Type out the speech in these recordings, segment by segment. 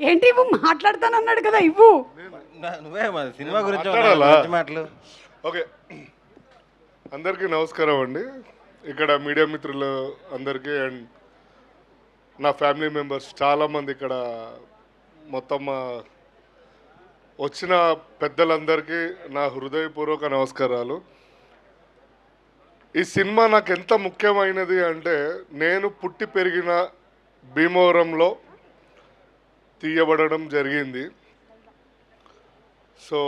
ఏంటి ఇవ్వు, మాట్లాడతానన్నాడు కదా, ఇవ్వు. నువ్వే సినిమా గురించి మాట్లాడాలా? మాటలు. ఓకే, అందరికీ నమస్కారం అండి. ఇక్కడ మీడియా మిత్రులు అందరికీ అండ్ నా ఫ్యామిలీ మెంబర్స్ చాలామంది ఇక్కడ మొత్తం వచ్చిన పెద్దలందరికీ నా హృదయపూర్వక నమస్కారాలు. ఈ సినిమా నాకు ఎంత ముఖ్యమైనది అంటే, నేను పుట్టి పెరిగిన భీమవరంలో తీయబడడం జరిగింది. సో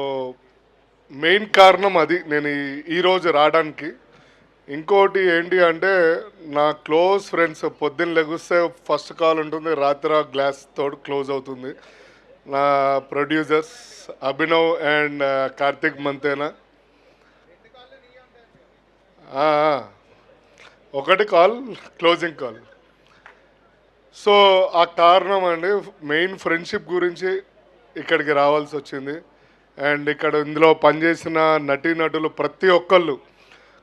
మెయిన్ కారణం అది నేను ఈరోజు రావడానికి. ఇంకోటి ఏంటి అంటే, నా క్లోజ్ ఫ్రెండ్స్ పొద్దున్న లెగిస్తే ఫస్ట్ కాల్ ఉంటుంది, రాత్రి గ్లాస్ తోడు క్లోజ్ అవుతుంది. నా ప్రొడ్యూసర్స్ అభినవ్ అండ్ కార్తిక్ మంతేనా, ఒకటి కాల్ క్లోజింగ్ కాల్. సో ఆ కారణం అండి, మెయిన్ ఫ్రెండ్షిప్ గురించి ఇక్కడికి రావాల్సి వచ్చింది. అండ్ ఇక్కడ ఇందులో పనిచేసిన నటీనటులు ప్రతి ఒక్కళ్ళు,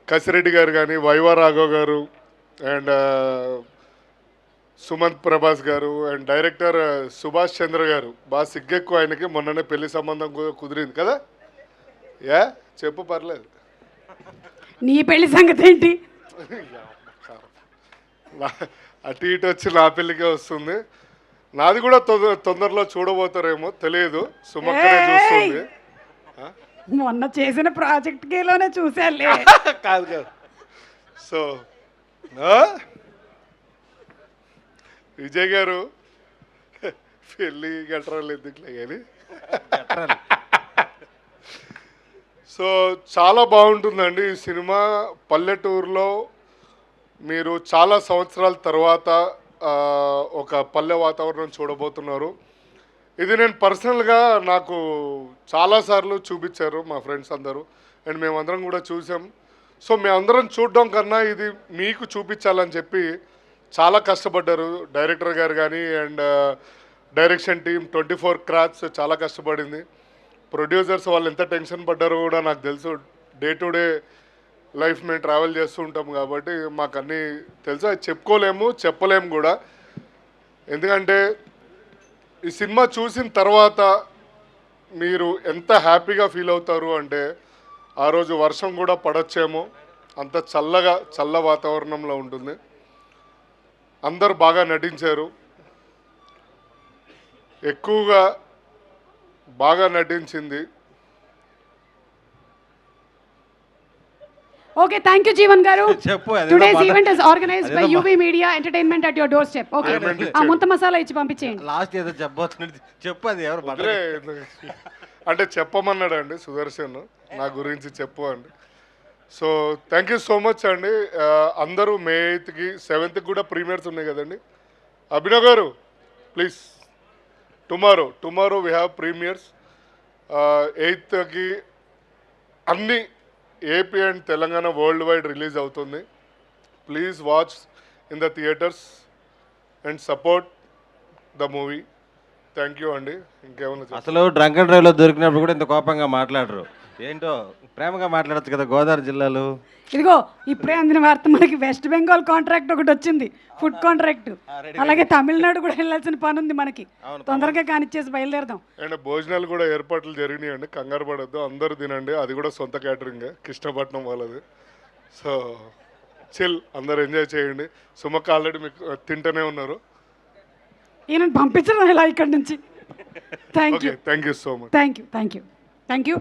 కసిరెడ్డి గారు కానీ, వైవా రాఘవ్ గారు అండ్ సుమంత్ ప్రభాస్ గారు అండ్ డైరెక్టర్ సుభాష్ చంద్ర గారు, బాగా సిగ్గెక్కువ ఆయనకి. మొన్ననే పెళ్లి సంబంధం కుదిరింది కదా, చెప్పు పర్లేదు. నీ పెళ్లి సంగతి ఏంటి? అటు ఇటు వచ్చి నా పెళ్ళికే వస్తుంది. నాది కూడా తొందరలో చూడబోతారేమో తెలియదు, సుమక్కనే చూస్తుంది. మొన్న చేసిన ప్రాజెక్ట్ గేలోనే చూసాలే. కాదు కాదు. సో విజయ్ గారు పెళ్ళి గట్రాలు ఎందుకులే కానీ, సో చాలా బాగుంటుందండి ఈ సినిమా. పల్లెటూరులో మీరు చాలా సంవత్సరాల తర్వాత ఒక పల్లె వాతావరణం చూడబోతున్నారు. ఇది నేను పర్సనల్గా నాకు చాలాసార్లు చూపించారు మా ఫ్రెండ్స్ అందరూ అండ్ మేమందరం కూడా చూసాం. సో మేమందరం చూడడం కన్నా ఇది మీకు చూపించాలని చెప్పి చాలా కష్టపడ్డారు డైరెక్టర్ గారు కానీ అండ్ డైరెక్షన్ టీం 24 క్రాఫ్ట్స్ చాలా కష్టపడింది. ప్రొడ్యూసర్స్ వాళ్ళు ఎంత టెన్షన్ పడ్డారో కూడా నాకు తెలుసు. డే టు డే లైఫ్ మేము ట్రావెల్ చేస్తూ ఉంటాం కాబట్టి మాకు అన్నీ తెలుసు. అది చెప్పుకోలేము, చెప్పలేము కూడా. ఎందుకంటే ఈ సినిమా చూసిన తర్వాత మీరు ఎంత హ్యాపీగా ఫీల్ అవుతారు అంటే, ఆ రోజు వర్షం కూడా పడొచ్చేమో, అంత చల్ల వాతావరణంలో ఉంటుంది. అందరు బాగా నటించారు, ఎక్కువగా బాగా నటించింది. ఓకే, థ్యాంక్ యూ జీవన్ గారు. చెప్పు. Today's event is organised by UV media entertainment at your door step. Okay, ఆ ముంత మసాలా ఇచ్చి పంపించేయండి. లాస్ట్ ఏదో చెప్పబోతున్నది చెప్పు. అది ఎవరు వదిలే. అంటే చెప్పమన్నాడు అండి సుదర్శన్, నా గురించి చెప్పు అండి. So thank you so much అండి. అందరూ మే 8కి 7th కూడా ప్రీమియర్స్ ఉన్నాయి కదండి. అభినవ్ గారు please, tomorrow we have premieres. 8కి అన్ని AP and Telangana world wide release అవుతుంది. Please watch in the theatres and support the movie. Thank you అండి. ఇంకేమన్నా అసలు డ్రంక్ అండ్ డ్రైవ్లో దొరికినప్పుడు కూడా ఇంత కోపంగా మాట్లాడరు. ఏంటో ప్రేమగా మాట్లాడచ్చు కదా గోదావరి జిల్లాలో. ఇదిగో ఇప్పుడే అందిన వార్త, మనకి వెస్ట్ బెంగాల్ కాంట్రాక్ట్ ఒకటి వచ్చింది, ఫుడ్ కాంట్రాక్ట్. అలాగే తమిళనాడు కూడా వెళ్ళాల్సిన పని ఉంది మనకి, తొందరగా కానిచ్చేసి బయలుదేరదాం. అండ్ భోజనాలు కూడా ఏర్పాట్లు జరిగినాయండి, కంగారు పడద్దు, అందరూ తినండి. అది కూడా సొంత క్యాటరింగ్, కృష్ణపట్నం వాళ్ళది. సో చిల్, అందరు ఎంజాయ్ చేయండి. సుమక్క ఆల్రెడీ మీకు తింటూనే ఉన్నారు. ఈయన పంపించడం ఇలా ఇక్కడి నుంచి. Thank you thank you so much. Thank you.